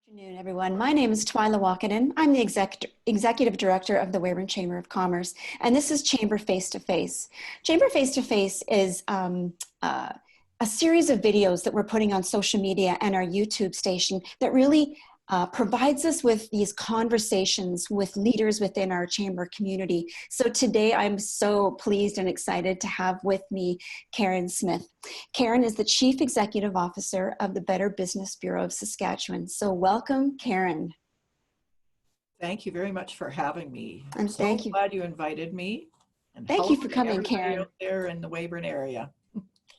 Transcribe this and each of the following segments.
Good afternoon, everyone. My name is Twila Walkeden. I'm the Executive Director of the Weyburn Chamber of Commerce, and this is Chamber Face to Face. Chamber Face to Face is a series of videos that we're putting on social media and our YouTube station that really provides us with these conversations with leaders within our chamber community. So today I'm so pleased and excited to have with me Karen Smith. Karen is the Chief Executive Officer of the Better Business Bureau of Saskatchewan. So welcome, Karen. Thank you very much for having me. And thank you. Glad you invited me. And thank you for coming, Karen. Out there in the Weyburn area.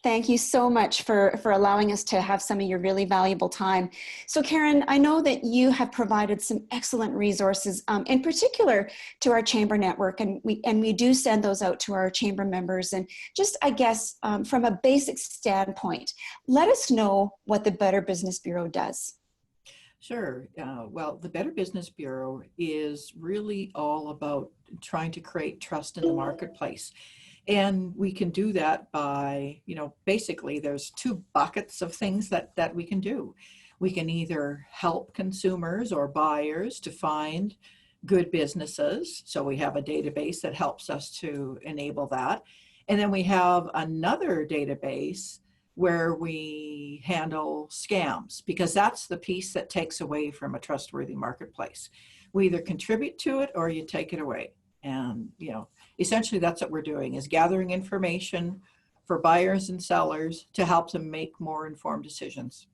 Thank you so much for allowing us to have some of your really valuable time. So Karen, I know that you have provided some excellent resources, in particular to our chamber network, and we do send those out to our chamber members. And just, I guess, from a basic standpoint, let us know what the Better Business Bureau does. Sure. Well, the Better Business Bureau is really all about trying to create trust in the marketplace. And we can do that by, basically there's two buckets of things that we can do. We can either help consumers or buyers to find good businesses. So we have a database that helps us to enable that. And then we have another database where we handle scams, because that's the piece that takes away from a trustworthy marketplace. We either contribute to it or you take it away. And, essentially that's what we're doing, is gathering information for buyers and sellers to help them make more informed decisions.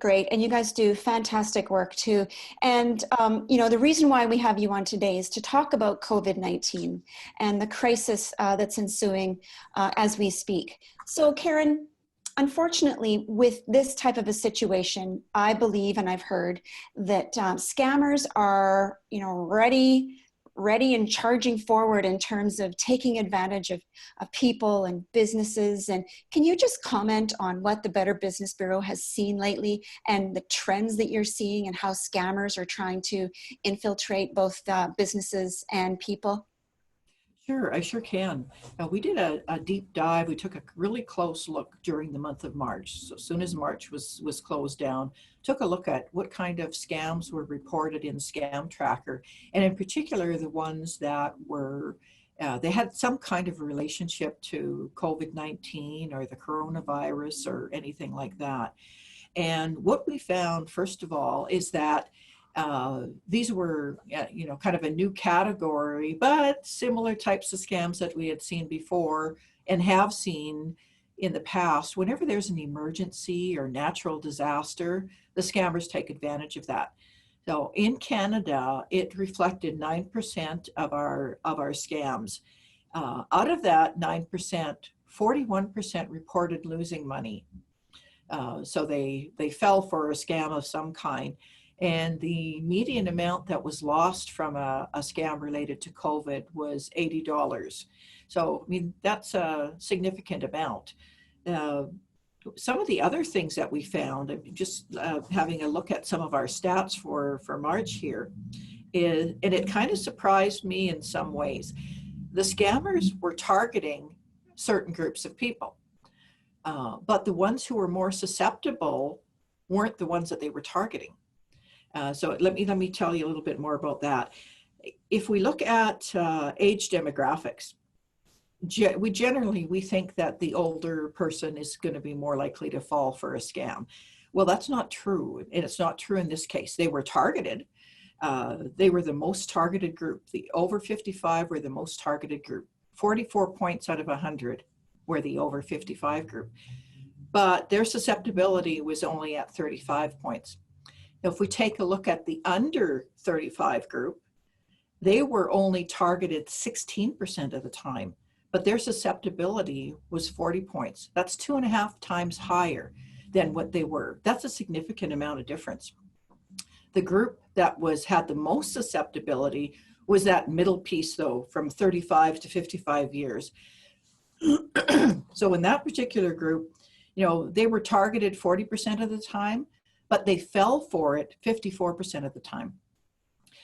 Great. And you guys do fantastic work too. And, the reason why we have you on today is to talk about COVID-19 and the crisis that's ensuing as we speak. So Karen, unfortunately, with this type of a situation, I believe, and I've heard that scammers are, ready and charging forward in terms of taking advantage of people and businesses. And can you just comment on what the Better Business Bureau has seen lately and the trends that you're seeing and how scammers are trying to infiltrate both businesses and people? Sure, I sure can. We did a deep dive. We took a really close look during the month of March. So as soon as March was closed down, took a look at what kind of scams were reported in Scam Tracker, and in particular the ones that were, they had some kind of relationship to COVID-19 or the coronavirus or anything like that. And what we found, first of all, is that these were, kind of a new category, but similar types of scams that we had seen before and have seen in the past. Whenever there's an emergency or natural disaster, the scammers take advantage of that. So in Canada, it reflected 9% of our scams. Out of that 9%, 41% reported losing money. So they fell for a scam of some kind. And the median amount that was lost from a scam related to COVID was $80. So, that's a significant amount. Some of the other things that we found, just having a look at some of our stats for March here, and it kind of surprised me in some ways. The scammers were targeting certain groups of people, but the ones who were more susceptible weren't the ones that they were targeting. So let me tell you a little bit more about that. If we look at age demographics, we think that the older person is going to be more likely to fall for a scam. Well, that's not true, and it's not true in this case. They were targeted. They were the most targeted group. The over 55 were the most targeted group. 44 points out of 100 were the over 55 group. But their susceptibility was only at 35 points. If we take a look at the under 35 group, they were only targeted 16% of the time, but their susceptibility was 40 points. That's 2.5 times higher than what they were. That's a significant amount of difference. The group that had the most susceptibility was that middle piece, though, from 35 to 55 years. So in that particular group, they were targeted 40% of the time, but they fell for it 54% of the time.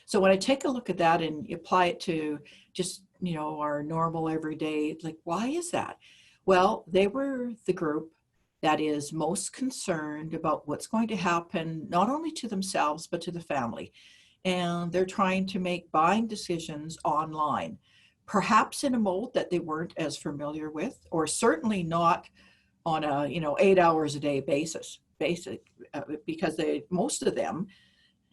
So when I take a look at that and apply it to just, our normal everyday, like, why is that? Well, they were the group that is most concerned about what's going to happen, not only to themselves, but to the family. And they're trying to make buying decisions online, perhaps in a mode that they weren't as familiar with, or certainly not on a 8 hours a day basis, because most of them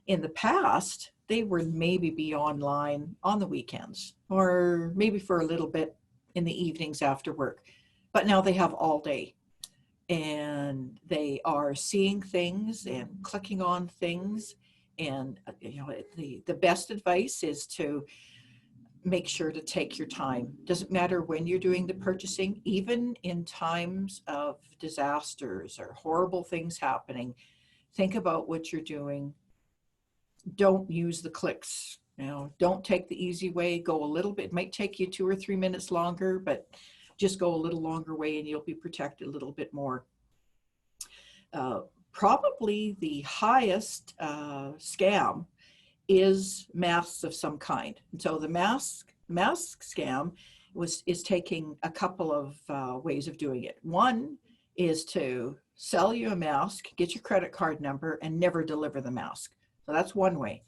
in the past, they would maybe be online on the weekends or maybe for a little bit in the evenings after work. But now they have all day, and they are seeing things and clicking on things. And the best advice is to make sure to take your time. Doesn't matter when you're doing the purchasing, even in times of disasters or horrible things happening, think about what you're doing. Don't use the clicks. Don't take the easy way. Go a little bit. It might take you 2 or 3 minutes longer, but just go a little longer way and you'll be protected a little bit more. Probably the highest scam is masks of some kind. And so the mask scam is taking a couple of ways of doing it. One is to sell you a mask, get your credit card number, and never deliver the mask. So that's one way.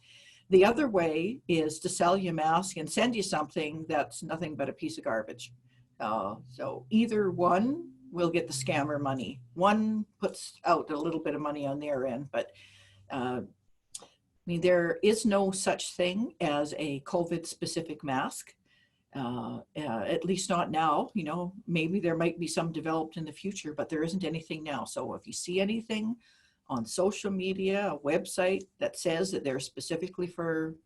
The other way is to sell you a mask and send you something that's nothing but a piece of garbage. So either one will get the scammer money. One puts out a little bit of money on their end, but there is no such thing as a COVID specific mask, at least not now. Maybe there might be some developed in the future, but there isn't anything now. So if you see anything on social media, a website that says that they're specifically for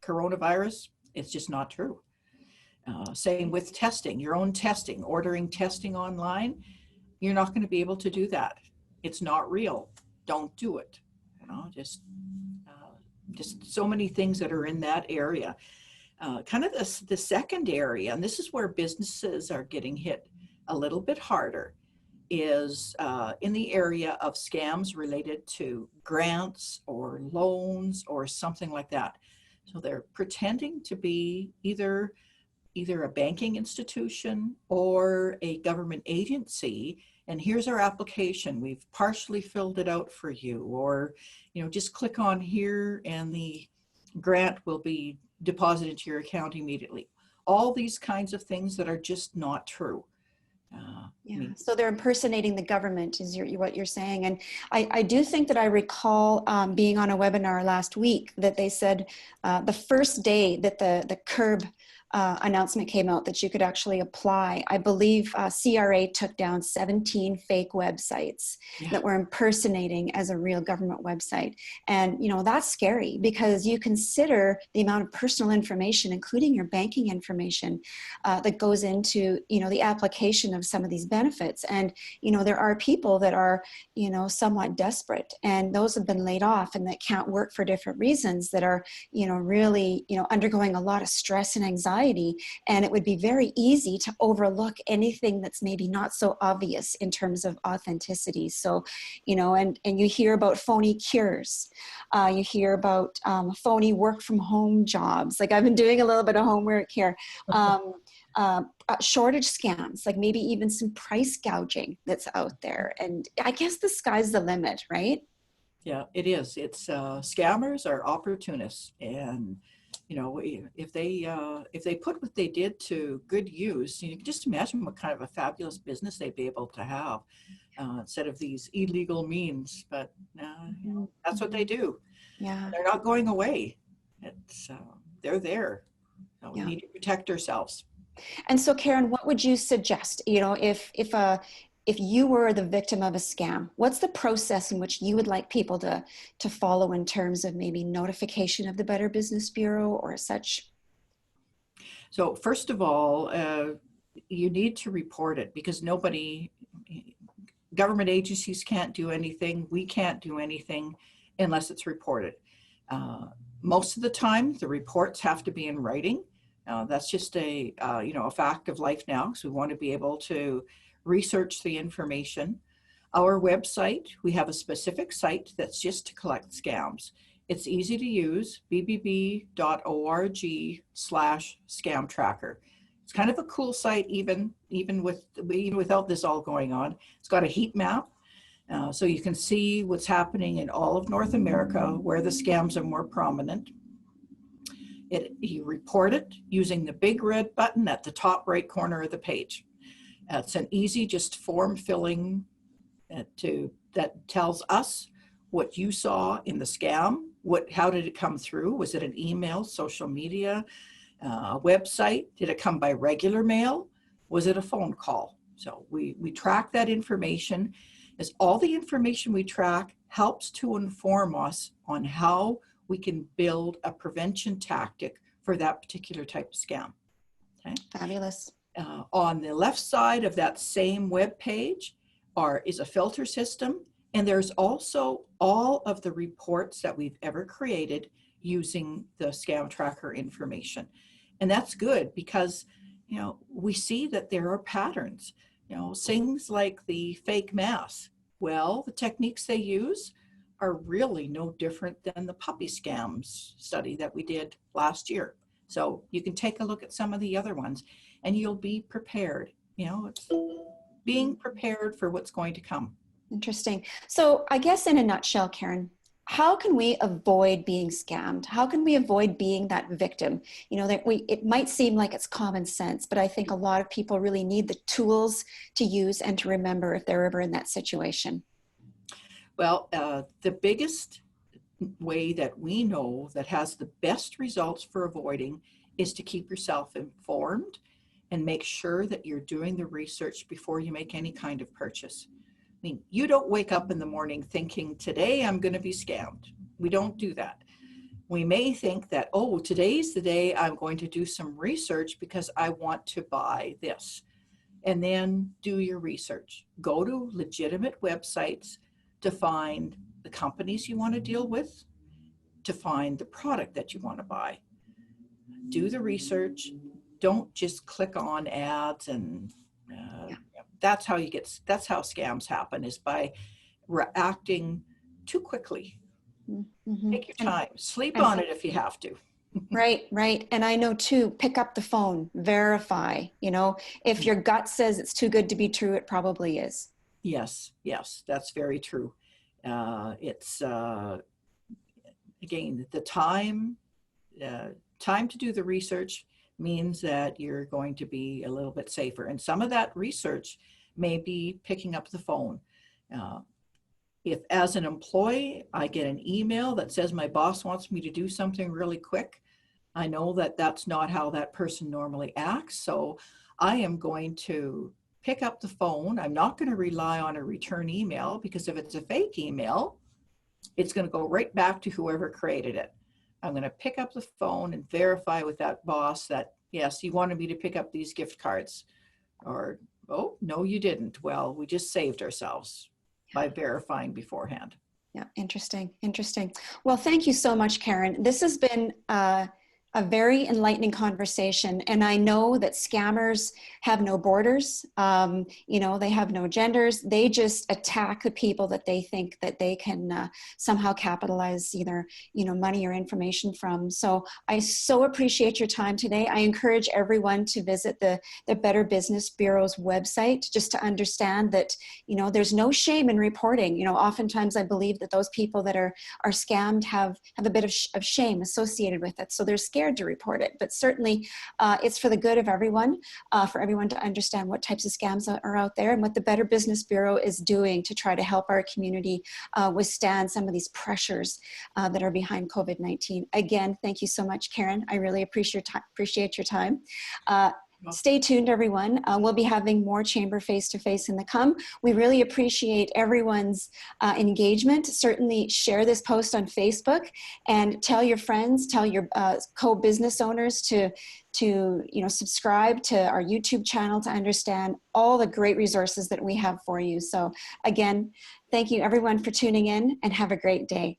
coronavirus, it's just not true. Same with testing, your own testing, ordering testing online. You're not going to be able to do that. It's not real. Don't do it. Just so many things that are in that area. Kind of the second area, and this is where businesses are getting hit a little bit harder, is in the area of scams related to grants or loans or something like that. So they're pretending to be either a banking institution or a government agency, and here's our application. We've partially filled it out for you, or just click on here and the grant will be deposited to your account immediately. All these kinds of things that are just not true. So they're impersonating the government is what you're saying. And I do think that I recall being on a webinar last week that they said the first day that the CURB announcement came out that you could actually apply, I believe CRA took down 17 fake websites that were impersonating as a real government website. And, that's scary because you consider the amount of personal information, including your banking information, that goes into, the application of some of these benefits. And, there are people that are, somewhat desperate, and those have been laid off and that can't work for different reasons, that are, really, undergoing a lot of stress and anxiety. And it would be very easy to overlook anything that's maybe not so obvious in terms of authenticity. So, and you hear about phony cures. You hear about phony work from home jobs. Like I've been doing a little bit of homework here. Shortage scams, like maybe even some price gouging that's out there. And I guess the sky's the limit, right? Yeah, it is. It's scammers are opportunists, and if they put what they did to good use, you can just imagine what kind of a fabulous business they'd be able to have instead of these illegal means. But that's what they do. Yeah, they're not going away. It's they're there. So we need to protect ourselves. And so, Karen, what would you suggest? If you were the victim of a scam, what's the process in which you would like people to follow in terms of maybe notification of the Better Business Bureau or such? So first of all, you need to report it, because government agencies can't do anything. We can't do anything unless it's reported. Most of the time, the reports have to be in writing. That's just a fact of life now, because we want to be able to research the information. Our website, we have a specific site that's just to collect scams. It's easy to use, bbb.org/scam tracker. It's kind of a cool site, even without this all going on. It's got a heat map, so you can see what's happening in all of North America, where the scams are more prominent. You report it using the big red button at the top right corner of the page. It's an easy, just form filling that tells us what you saw in the scam. How did it come through? Was it an email, social media, website? Did it come by regular mail? Was it a phone call? So we track that information, as all the information we track helps to inform us on how we can build a prevention tactic for that particular type of scam. Okay. Fabulous. On the left side of that same web page is a filter system, and there's also all of the reports that we've ever created using the scam tracker information. And that's good because, we see that there are patterns, things like the fake mask. Well, the techniques they use are really no different than the puppy scams study that we did last year. So you can take a look at some of the other ones and you'll be prepared. It's being prepared for what's going to come. Interesting. So I guess in a nutshell, Karen, how can we avoid being scammed? How can we avoid being that victim? It might seem like it's common sense, but I think a lot of people really need the tools to use and to remember if they're ever in that situation. Well, the biggest way that we know that has the best results for avoiding is to keep yourself informed and make sure that you're doing the research before you make any kind of purchase. I mean, you don't wake up in the morning thinking, today I'm going to be scammed. We don't do that. We may think that, oh, today's the day I'm going to do some research because I want to buy this. And then do your research. Go to legitimate websites to find the companies you want to deal with, to find the product that you want to buy. Do the research. Don't just click on ads and that's how scams happen, is by reacting too quickly. Mm-hmm. Take your time. Sleep on it if you have to. Right. And I know too, pick up the phone, verify, if your gut says it's too good to be true, it probably is. Yes, that's very true. It's, again, the time to do the research means that you're going to be a little bit safer. And some of that research may be picking up the phone. If as an employee, I get an email that says my boss wants me to do something really quick, I know that that's not how that person normally acts. So I am going to pick up the phone. I'm not going to rely on a return email, because if it's a fake email, it's going to go right back to whoever created it. I'm going to pick up the phone and verify with that boss that, yes, you wanted me to pick up these gift cards. Or, oh, no, you didn't. Well, we just saved ourselves by verifying beforehand. Yeah, interesting. Well, thank you so much, Karen. This has been a very enlightening conversation. And I know that scammers have no borders. They have no genders. They just attack the people that they think that they can somehow capitalize either, money or information from. So I so appreciate your time today. I encourage everyone to visit the Better Business Bureau's website, just to understand that, there's no shame in reporting. Oftentimes I believe that those people that are scammed have a bit of shame associated with it. So they're scared to report it, but certainly it's for the good of everyone, for everyone to understand what types of scams are out there and what the Better Business Bureau is doing to try to help our community withstand some of these pressures that are behind COVID-19. Again, thank you so much, Karen. I really appreciate your time. Stay tuned, everyone. We'll be having more Chamber face-to-face in the come. We really appreciate everyone's engagement. Certainly share this post on Facebook and tell your friends, tell your co-business owners to subscribe to our YouTube channel to understand all the great resources that we have for you. So again, thank you everyone for tuning in, and have a great day.